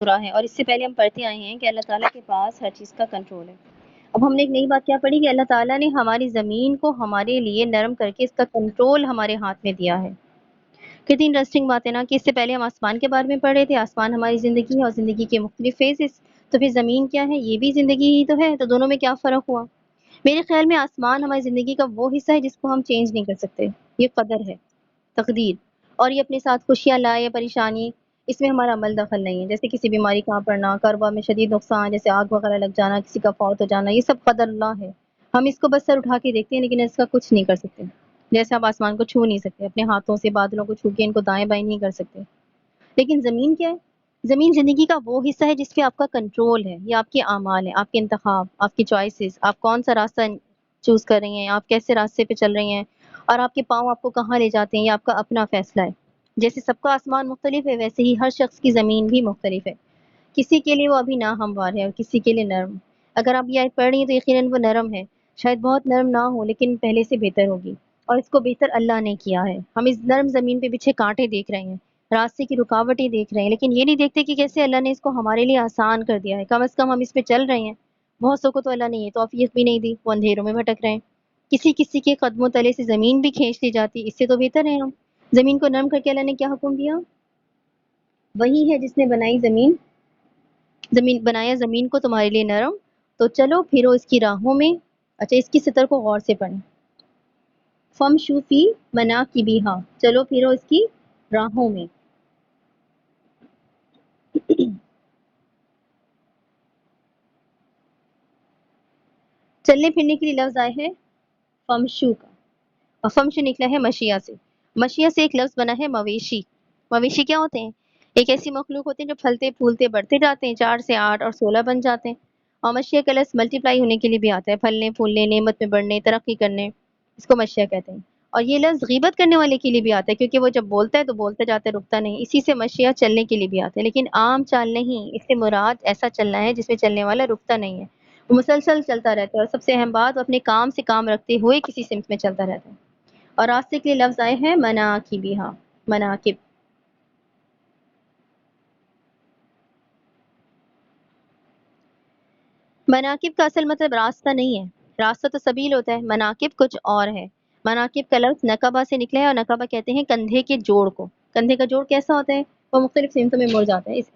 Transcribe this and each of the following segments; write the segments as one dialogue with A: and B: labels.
A: سورہ ہے، اور اس سے پہلے ہم پڑھتے آئے ہیں کہ اللہ تعالیٰ کے پاس ہر چیز کا کنٹرول ہے۔ اب ہم نے ایک نئی بات کیا پڑھی کہ اللہ تعالیٰ نے ہماری زمین کو ہمارے لیے نرم کر کے اس کا کنٹرول ہمارے ہاتھ میں دیا ہے۔ کتنی انٹرسٹنگ بات ہے نا کہ اس سے پہلے ہم آسمان کے بارے میں پڑھ رہے تھے، آسمان ہماری زندگی ہے اور زندگی کے مختلف فیزز، تو پھر زمین کیا ہے؟ یہ بھی زندگی ہی تو ہے، تو دونوں میں کیا فرق ہوا؟ میرے خیال میں آسمان ہماری زندگی کا وہ حصہ ہے جس کو ہم چینج نہیں کر سکتے، یہ قدر ہے، تقدیر، اور یہ اپنے ساتھ خوشیاں لائے یا پریشانی، اس میں ہمارا عمل دخل نہیں ہے۔ جیسے کسی بیماری کا پڑنا، کاروبار میں شدید نقصان، جیسے آگ وغیرہ لگ جانا، کسی کا فوت ہو جانا، یہ سب قدر اللہ ہے۔ ہم اس کو بس سر اٹھا کے دیکھتے ہیں لیکن اس کا کچھ نہیں کر سکتے۔ جیسے آپ آسمان کو چھو نہیں سکتے، اپنے ہاتھوں سے بادلوں کو چھو کے ان کو دائیں بائیں نہیں کر سکتے، لیکن زمین کیا ہے؟ زمین زندگی کا وہ حصہ ہے جس پہ آپ کا کنٹرول ہے، یہ آپ کے اعمال ہیں، آپ کے انتخاب، آپ کی چوائسیز، آپ کون سا راستہ چوز کر رہی ہیں، آپ کیسے راستے پہ چل رہی ہیں، اور آپ کے پاؤں آپ کو کہاں لے جاتے ہیں، یہ آپ کا اپنا فیصلہ ہے۔ جیسے سب کا آسمان مختلف ہے، ویسے ہی ہر شخص کی زمین بھی مختلف ہے۔ کسی کے لیے وہ ابھی ناہموار ہے اور کسی کے لیے نرم۔ اگر آپ یہ آیت پڑھ رہی ہیں تو یقیناً وہ نرم ہے، شاید بہت نرم نہ ہو لیکن پہلے سے بہتر ہوگی، اور اس کو بہتر اللہ نے کیا ہے۔ ہم اس نرم زمین پہ بچھے کانٹے دیکھ رہے ہیں، راستے کی رکاوٹیں دیکھ رہے ہیں، لیکن یہ نہیں دیکھتے کہ کیسے اللہ نے اس کو ہمارے لیے آسان کر دیا ہے۔ کم از کم ہم اس پہ چل رہے ہیں۔ بہت سو کو تو اللہ نے یہ توفیق بھی نہیں دی، وہ اندھیروں میں بھٹک رہے ہیں۔ کسی کسی کے قدموں تلے سے زمین بھی کھینچ لی جاتی، اس سے تو بہتر ہے ہم۔ زمین کو نرم کر کے اللہ نے کیا حکم دیا؟ وہی ہے جس نے بنائی بنایا زمین کو تمہارے لیے نرم، تو چلو پھرو اس کی راہوں میں۔ اچھا، اس کی سطر کو غور سے پڑھیں۔ فَامْشُوا فِي مَنَاكِبِهَا، چلو پھرو اس کی راہوں میں۔ چلنے پھرنے کے لیے لفظ آئے ہیں فمشو کا، اور فمشو نکلا ہے مشیہ سے۔ مشیہ سے ایک لفظ بنا ہے مویشی۔ مویشی کیا ہوتے ہیں؟ ایک ایسی مخلوق ہوتے ہیں جو پھلتے پھولتے بڑھتے جاتے ہیں، 4 سے 8 اور 16 بن جاتے ہیں۔ اور مشیہ کا لفظ ملٹیپلائی ہونے کے لیے بھی آتا ہے، پھلنے پھولنے، نعمت میں بڑھنے، ترقی کرنے، اس کو مشیہ کہتے ہیں۔ اور یہ لفظ غیبت کرنے والے کے لیے بھی آتا ہے، کیونکہ وہ جب بولتا ہے تو بولتا جاتا ہے، رکتا نہیں، اسی سے مشیہ چلنے کے لیے بھی آتا ہے، لیکن عام چال نہیں، اس سے مراد ایسا چلنا ہے جس میں چلنے والا رکتا نہیں ہے، وہ مسلسل چلتا رہتا ہے، اور سب سے اہم بات، وہ اپنے کام سے کام رکھتے ہوئے کسی سمت میں چلتا رہتا ہے۔ اور راستے کے لیے لفظ آئے ہیں مناکبہا، مناکب۔ مناکب کا اصل مطلب راستہ نہیں ہے، راستہ تو سبیل ہوتا ہے، مناکب کچھ اور ہے۔ مناکب کا لفظ نقبہ سے نکلا ہے، اور نقبہ کہتے ہیں کندھے کے جوڑ کو۔ کندھے کا جوڑ کیسا ہوتا ہے؟ وہ مختلف سمتوں میں مڑ جاتا ہے، اس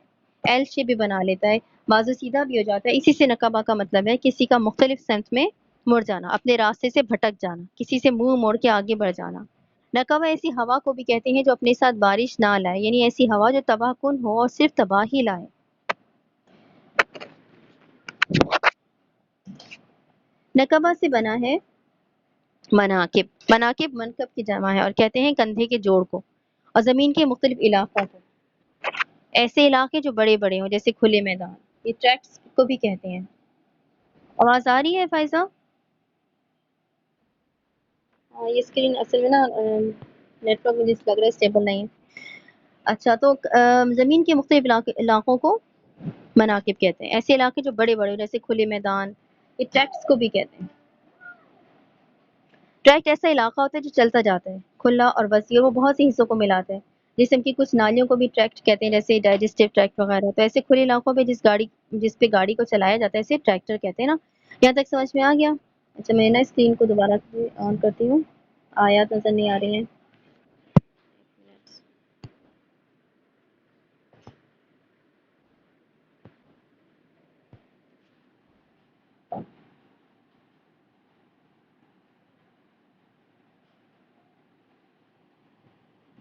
A: ایل شیپ بھی بنا لیتا ہے، بازو سیدھا بھی ہو جاتا ہے، اسی سے نقبہ کا مطلب ہے کسی کا مختلف سمت میں مڑ جانا، اپنے راستے سے بھٹک جانا، کسی سے منہ موڑ کے آگے بڑھ جانا۔ نقبہ ایسی ہوا کو بھی کہتے ہیں جو اپنے ساتھ بارش نہ لائے، یعنی ایسی ہوا جو تباہ کن ہو اور صرف تباہی لائے۔ نقبہ سے بنا ہے مناکب۔ مناکب منکب کی جمع ہے، اور کہتے ہیں کندھے کے جوڑ کو، اور زمین کے مختلف علاقوں کو، ایسے علاقے جو بڑے بڑے ہوں جیسے کھلے میدان، یہ ٹریکٹس کو بھی کہتے ہیں۔ آواز آ رہی ہے فائزہ؟ یہ اسکرین اصل میں نا نیٹ ورک مجھے لگ رہا ہے اسٹیبل نہیں ہے۔ اچھا، تو زمین کے مختلف علاقوں کو مناکب کہتے ہیں، ایسے علاقے جو بڑے بڑے ہوں جیسے کھلے میدان، یہ ٹریکٹس کو بھی کہتے ہیں۔ ٹریکٹ ایسا علاقہ ہوتا ہے جو چلتا جاتا ہے، کھلا اور وسیع، اور وہ بہت سی حصوں کو ملاتا ہے۔ جسم کی کچھ نالیوں کو بھی ٹریکٹ کہتے ہیں، جیسے ڈائجسٹو ٹریکٹ وغیرہ۔ تو ایسے کھلے علاقوں پہ جس پہ گاڑی کو چلایا جاتا ہے اسے ٹریکٹر کہتے ہیں نا۔ یہاں تک سمجھ میں آ گیا؟ اچھا، میں نا اسکرین کو دوبارہ سے آن کرتی ہوں، آیات نظر نہیں آ رہی ہیں۔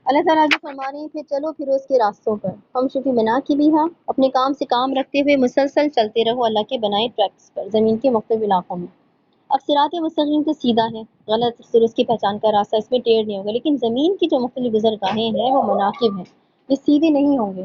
A: اللہ تعالیٰ آگے فرما رہے ہیں پھر چلو پھر اس کے راستوں پر، ہم شفی منا کی بھی ہاں، اپنے کام سے کام رکھتے ہوئے مسلسل چلتے رہو اللہ کے بنائے ٹریکس پر، زمین کے مختلف علاقوں میں۔ اب صراط مستقیم تو سیدھا ہے، غلط درست کی پہچان کا راستہ، اس میں ٹیڑھ نہیں ہوگا، لیکن زمین کی جو مختلف گزرگاہیں ہیں وہ مناکب ہیں، یہ سیدھے نہیں ہوں گے۔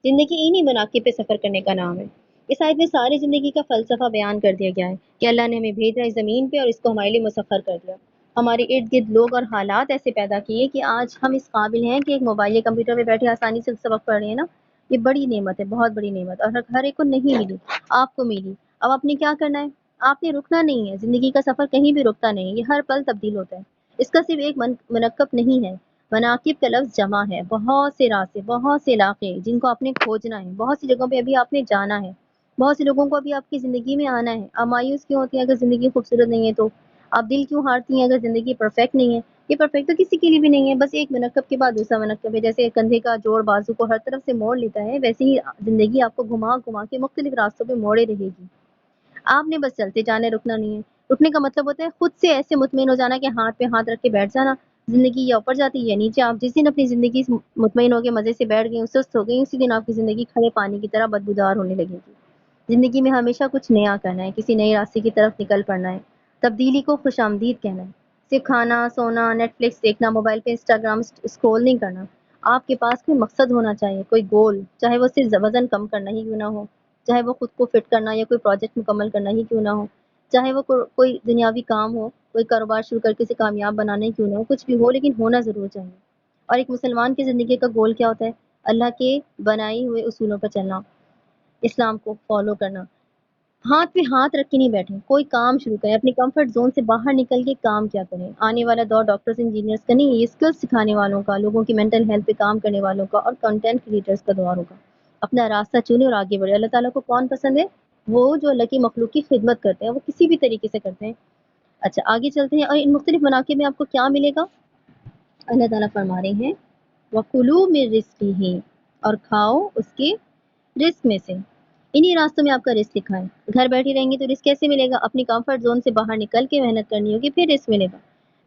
A: زندگی انہی مناکب پہ سفر کرنے کا نام ہے۔ اس آیت میں ساری زندگی کا فلسفہ بیان کر دیا گیا ہے کہ اللہ نے ہمیں بھیجا اس زمین پہ اور اس کو ہمارے لیے مسخر کر دیا۔ ہمارے ارد گرد لوگ اور حالات ایسے پیدا کیے کہ آج ہم اس قابل ہیں کہ ایک موبائل یا کمپیوٹر پہ بیٹھے آسانی سے سبق پڑھ رہے ہیں نا۔ یہ بڑی نعمت ہے، بہت بڑی نعمت، اور ہر ایک کو نہیں ملی، آپ کو ملی۔ اب آپ نے کیا کرنا ہے؟ آپ نے رکنا نہیں ہے، زندگی کا سفر کہیں بھی رکتا نہیں، یہ ہر پل تبدیل ہوتا ہے، اس کا صرف ایک منقب نہیں ہے۔ مناقب کا لفظ جمع ہے، بہت سے راستے، بہت سے علاقے جن کو آپ نے کھوجنا ہے، بہت سی جگہوں پہ ابھی آپ نے جانا ہے، بہت سے لوگوں کو ابھی آپ کی زندگی میں آنا ہے۔ آپ مایوس کیوں ہوتی ہیں اگر زندگی خوبصورت نہیں ہے تو؟ آپ دل کیوں ہارتی ہیں اگر زندگی پرفیکٹ نہیں ہے؟ یہ پرفیکٹ تو کسی کے لیے بھی نہیں ہے، بس ایک منقب کے بعد دوسرا منقب ہے، جیسے کندھے کا جوڑ بازو کو ہر طرف سے موڑ لیتا ہے، ویسے ہی زندگی آپ کو گھما گھما کے مختلف راستوں پہ موڑے رہے گی۔ آپ نے بس چلتے جانے، رکنا نہیں ہے۔ رکنے کا مطلب ہوتا ہے خود سے ایسے مطمئن ہو جانا کہ ہاتھ پہ ہاتھ رکھ کے بیٹھ جانا، زندگی یا اوپر جاتی ہے یا نیچے۔ آپ جس دن اپنی زندگی سے مطمئن ہو کے مزے سے بیٹھ گئی، سست ہو گئی، اسی دن آپ کی زندگی کھڑے پانی کی طرح بدبودار ہونے لگے گی۔ زندگی میں ہمیشہ کچھ نیا کرنا ہے، کسی نئے راستے کی طرف نکل پڑنا ہے، تبدیلی کو خوش آمدید کہنا ہے۔ صرف کھانا، سونا، نیٹ فلکس دیکھنا، موبائل پہ انسٹاگرام اسکرول نہیں کرنا۔ آپ کے پاس کوئی مقصد ہونا چاہیے، کوئی گول، چاہے وہ صرف وزن کم کرنا ہی کیوں نہ ہو، چاہے وہ خود کو فٹ کرنا یا کوئی پروجیکٹ مکمل کرنا ہی کیوں نہ ہو، چاہے وہ کوئی دنیاوی کام ہو، کوئی کاروبار شروع کر کے اسے کامیاب بنانا ہی کیوں نہ ہو، کچھ بھی ہو لیکن ہونا ضرور چاہیے۔ اور ایک مسلمان کی زندگی کا گول کیا ہوتا ہے؟ اللہ کے بنائی ہوئے اصولوں پر چلنا، اسلام کو فالو کرنا۔ ہاتھ پہ ہاتھ رکھ کے نہیں بیٹھیں، کوئی کام شروع کریں، اپنی کمفرٹ زون سے باہر نکل کے کام کیا کریں۔ آنے والا دور ڈاکٹرز انجینئرز کا نہیں، یہ اسکلز سکھانے والوں کا، لوگوں کی مینٹل ہیلتھ پہ کام کرنے والوں کا اور کنٹینٹ کریٹرز کا دور ہوگا۔ اپنا راستہ چنیں اور آگے بڑھے۔ اللہ تعالیٰ کو کون پسند ہے؟ وہ جو اللہ کی مخلوق کی خدمت کرتے ہیں، وہ کسی بھی طریقے سے کرتے ہیں۔ اچھا آگے چلتے ہیں، اور ان مختلف مناقب میں آپ کو کیا ملے گا؟ اللہ تعالیٰ فرما رہے ہیں وَكُلُوا مِن رِزْقِهِ، اور کھاؤ اس کے رزق میں سے۔ انہی راستوں میں آپ کا رزق لکھا ہے۔ گھر بیٹھی رہیں گی تو رزق کیسے ملے گا؟ اپنی کمفرٹ زون سے باہر نکل کے محنت کرنی ہوگی، پھر رزق ملے گا۔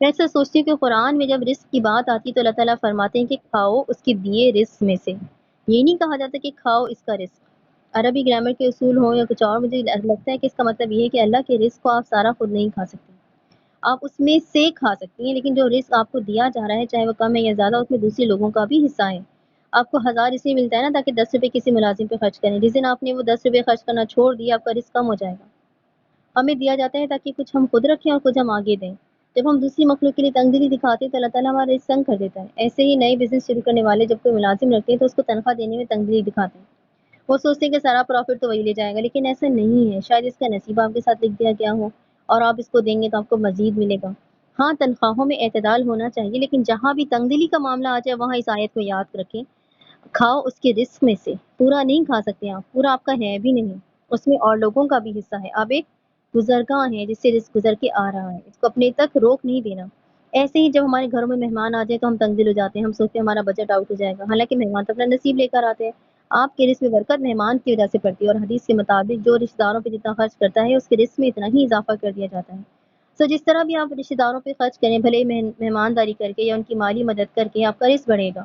A: میں ایسا سوچتی ہوں کہ قرآن میں جب رزق کی بات آتی ہے تو اللہ تعالیٰ فرماتے ہیں کہ کھاؤ اس کے دیے رزق میں سے۔ یہ نہیں کہا جاتا کہ کھاؤ اس کا رزق۔ عربی گرامر کے اصول ہوں یا کچھ اور، مجھے لگتا ہے کہ اس کا مطلب یہ ہے کہ اللہ کے رزق کو آپ سارا خود نہیں کھا سکتے، آپ اس میں سے کھا سکتی ہیں، لیکن جو رزق آپ کو دیا جا رہا ہے چاہے وہ کم ہے یا زیادہ، اس میں دوسرے لوگوں کا بھی حصہ ہے۔ آپ کو 1000 اس لیے ملتا ہے نا تاکہ 10 روپے کسی ملازم پہ خرچ کریں، جس دن آپ نے وہ 10 روپے خرچ کرنا چھوڑ دیا آپ کا رزق کم ہو جائے گا۔ ہمیں دیا جاتا ہے تاکہ کچھ ہم خود رکھیں اور کچھ ہم آگے دیں۔ جب ہم دوسری مخلوق کے لیے تنگدلی دکھاتے ہیں تو اللہ تعالیٰ ہمارا رزق تنگ کر دیتا ہے۔ ایسے ہی نئے بزنس شروع کرنے والے جب کوئی ملازم رکھتے ہیں تو اس کو تنخواہ دینے میں تنگدلی دکھاتے ہیں، وہ سوچتے ہیں کہ سارا پروفٹ تو وہی لے جائے گا، لیکن ایسا نہیں ہے، شاید اس کا نصیب آپ کے ساتھ لکھ دیا گیا ہو اور آپ اس کو دیں گے تو آپ کو مزید ملے گا۔ ہاں تنخواہوں میں اعتدال ہونا چاہیے، لیکن جہاں بھی تنگدلی کا معاملہ آ جائے وہاں اس آیت کو یاد رکھیں، کھاؤ اس کے رزق میں سے۔ پورا نہیں کھا سکتے آپ، پورا آپ کا ہے بھی نہیں، اس میں اور لوگوں کا بھی حصہ ہے۔ آپ ایک گزرگاہ ہیں جس سے رزق گزر کے آ رہا ہے، اس کو اپنے تک روک نہیں دینا۔ ایسے ہی جب ہمارے گھروں میں مہمان آ جائے تو ہم تنگ دل ہو جاتے ہیں، ہم سوچتے ہیں ہمارا بجٹ آؤٹ ہو جائے گا، حالانکہ مہمان تو اپنا نصیب لے کر آتے ہیں۔ آپ کے رزق میں برکت مہمان کی وجہ سے پڑتی ہے، اور حدیث کے مطابق جو رشتہ داروں پہ جتنا خرچ کرتا ہے اس کے رزق میں اتنا ہی اضافہ کر دیا جاتا ہے۔ جس طرح بھی آپ رشتہ داروں پہ خرچ کریں، بھلے مہمانداری کر کے یا ان کی مالی مدد کر کے، آپ کا رزق بڑھے گا۔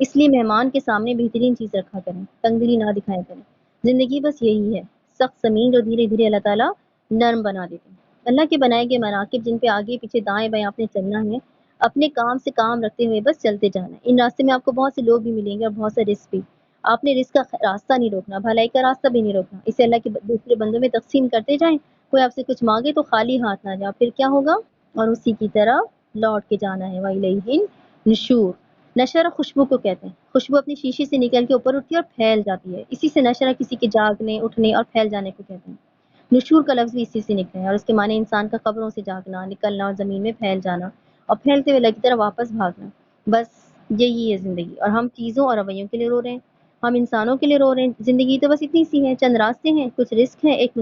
A: اس لیے مہمان کے سامنے بہترین چیز رکھا کریں، تنگدلی نہ دکھایا کریں۔ زندگی بس یہی ہے، سخت زمین جو دھیرے دھیرے اللہ تعالیٰ نرم بنا دیتے ہیں۔ اللہ کے بنائے گئے مناقب جن پہ آگے پیچھے دائیں بائیں آپ نے چلنا ہے، اپنے کام سے کام رکھتے ہوئے بس چلتے جانا ہے۔ ان راستے میں آپ کو بہت سے لوگ بھی ملیں گے اور بہت سے رزق بھی۔ آپ نے رزق کا راستہ نہیں روکنا، بھلائی کا راستہ بھی نہیں روکنا، اسے اللہ کے دوسرے بندوں میں تقسیم کرتے جائیں۔ کوئی آپ سے کچھ مانگے تو خالی ہاتھ نہ جاؤ، پھر کیا ہوگا؟ اور اسی کی طرف لوٹ کے جانا ہے۔ وَإِلَيْهِ النُّشُورُ۔ نشر خوشبو کو کہتے ہیں، خوشبو اپنی شیشے سے نکل کے اوپر اٹھتی ہے اور پھیل جاتی ہے، اسی سے نشر کسی کے جاگنے، اٹھنے اور پھیل جانے کو کہتے ہیں۔ نشور کا لفظ بھی اسی سے نکلا ہے، اور اس کے معنی انسان کا قبروں سے جاگنا، نکلنا اور زمین میں پھیل جانا اور پھیلتے ہوئے اللہ کی طرف واپس بھاگنا۔ بس یہی ہے زندگی، اور ہم چیزوں اور رویوں کے لیے رو رہے ہیں، ہم انسانوں کے لیے رو رہے ہیں۔ زندگی تو بس اتنی سی ہے، چند راستے ہیں، کچھ رزق ہے، ایک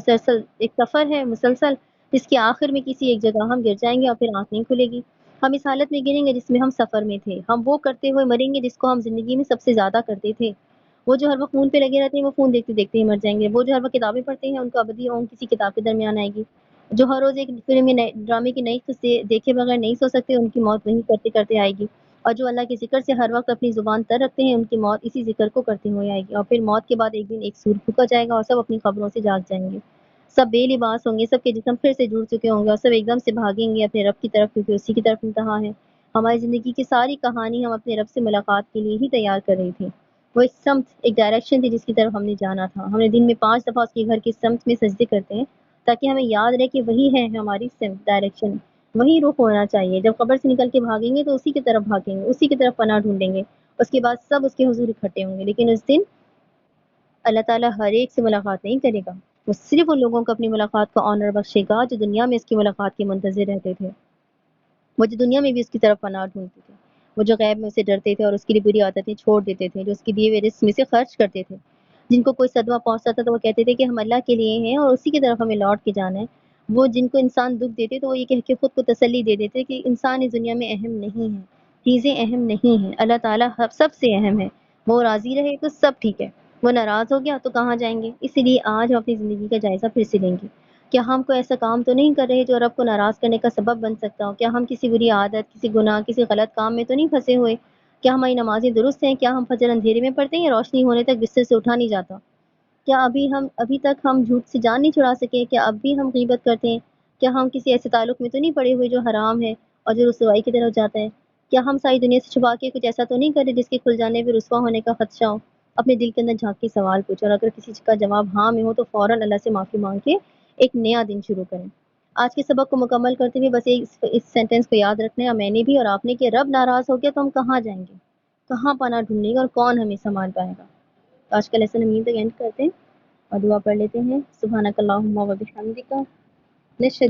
A: سفر ہے مسلسل، جس کے آخر میں کسی ایک جگہ ہم گر جائیں گے اور پھر آنکھ نہیں کھلے گی۔ ہم اس حالت میں گریں گے جس میں ہم سفر میں تھے، ہم وہ کرتے ہوئے مریں گے جس کو ہم زندگی میں سب سے زیادہ کرتے تھے۔ وہ جو ہر وقت فون پہ لگے رہتے ہیں وہ فون دیکھتے دیکھتے ہی مر جائیں گے، وہ جو ہر وقت کتابیں پڑھتے ہیں ان کا ابدی یوم کسی کتاب کے درمیان آئے گی، جو ہر روز ایک فلم یا ڈرامے کی نئی قصے دیکھے بغیر نہیں سو سکتے ان کی موت وہی کرتے کرتے آئے گی، اور جو اللہ کے ذکر سے ہر وقت اپنی زبان تر رکھتے ہیں ان کی موت اسی ذکر کو کرتے ہوئے آئے گی، اور پھر موت کے بعد ایک دن ایک سور پھونکا جائے گا اور سب اپنی قبروں سے جاگ جائیں گے، سب بے لباس ہوں گے، سب کے جسم پھر سے جڑ چکے ہوں گے اور سب ایک دم سے بھاگیں گے اپنے رب کی طرف، کیونکہ اسی کی طرف انتہا ہے۔ ہماری زندگی کی ساری کہانی ہم اپنے رب سے ملاقات کے لیے ہی تیار کر رہی تھی۔ وہ ایک سمت، ایک ڈائریکشن تھی جس کی طرف ہم نے جانا تھا۔ ہم نے دن میں 5 دفعہ اس کے گھر کی سمت میں سجدے کرتے ہیں تاکہ ہمیں یاد رہے کہ وہی ہے ہماری سمت، ڈائریکشن، وہی رخ ہونا چاہیے۔ جب قبر سے نکل کے بھاگیں گے تو اسی کی طرف بھاگیں گے، اسی کی طرف پناہ ڈھونڈیں گے، اس کے بعد سب اس کے حضور اکٹھے ہوں گے، لیکن اس دن اللہ تعالیٰ ہر ایک سے ملاقات نہیں کرے گا، وہ صرف ان لوگوں کو اپنی ملاقات کا آنر بخشے گا جو دنیا میں اس کی ملاقات کے منتظر رہتے تھے، وہ جو دنیا میں بھی اس کی طرف پناہ ڈھونڈتے تھے۔ وہ جو غیب میں اسے ڈرتے تھے اور اس کے لیے بری عادتیں چھوڑ دیتے تھے، جو اس کے دیے ہوئے رزق میں سے خرچ کرتے تھے، جن کو کوئی صدمہ پہنچتا تھا تو وہ کہتے تھے کہ ہم اللہ کے لیے ہیں اور اسی کی طرف ہمیں لوٹ کے جانا ہے۔ وہ جن کو انسان دکھ دیتے تو وہ یہ کہہ کے خود کو تسلی دے دیتے کہ انسان اس دنیا میں اہم نہیں ہے، چیزیں اہم نہیں ہیں، اللہ تعالیٰ سب سے اہم ہے، وہ راضی رہے تو سب ٹھیک ہے، وہ ناراض ہو گیا تو کہاں جائیں گے؟ اسی لیے آج ہم اپنی زندگی کا جائزہ پھر سے لیں گے۔ کیا ہم کوئی ایسا کام تو نہیں کر رہے جو رب کو ناراض کرنے کا سبب بن سکتا ہو؟ کیا ہم کسی بری عادت، کسی گناہ، کسی غلط کام میں تو نہیں پھنسے ہوئے؟ کیا ہماری نمازیں درست ہیں؟ کیا ہم فجر اندھیرے میں پڑھتے ہیں یا روشنی ہونے تک بستر سے اٹھا نہیں جاتا؟ کیا ابھی تک ہم جھوٹ سے جان نہیں چھڑا سکے؟ کیا اب بھی ہم غیبت کرتے ہیں؟ کیا ہم کسی ایسے تعلق میں تو نہیں پڑے ہوئے جو حرام ہے اور جو رسوائی کی طرف جاتا ہے؟ کیا ہم ساری دنیا سے چھپا کے کچھ ایسا تو نہیں کرے جس کے کھل جانے پہ رسوا ہونے کا خدشہ ہو؟ اپنے دل کے اندر جھانک کے سوال پوچھو، اور اگر کسی چیز کا جواب ہاں میں ہو تو فوراً اللہ سے معافی مانگ کے ایک نیا دن شروع کریں۔ آج کے سبق کو مکمل کرتے ہوئے بس اس سینٹینس کو یاد رکھنا ہے، میں نے بھی اور آپ نے، کہ رب ناراض ہو گیا تو ہم کہاں جائیں گے؟ کہاں پناہ ڈھونڈیں گے اور کون ہمیں سنبھال پائے گا؟ تو آج کا لیسن ہم یہیں تک اینڈ کرتے ہیں اور دعا پڑھ لیتے ہیں۔ سبحانک اللہم و بحمدک، نشہد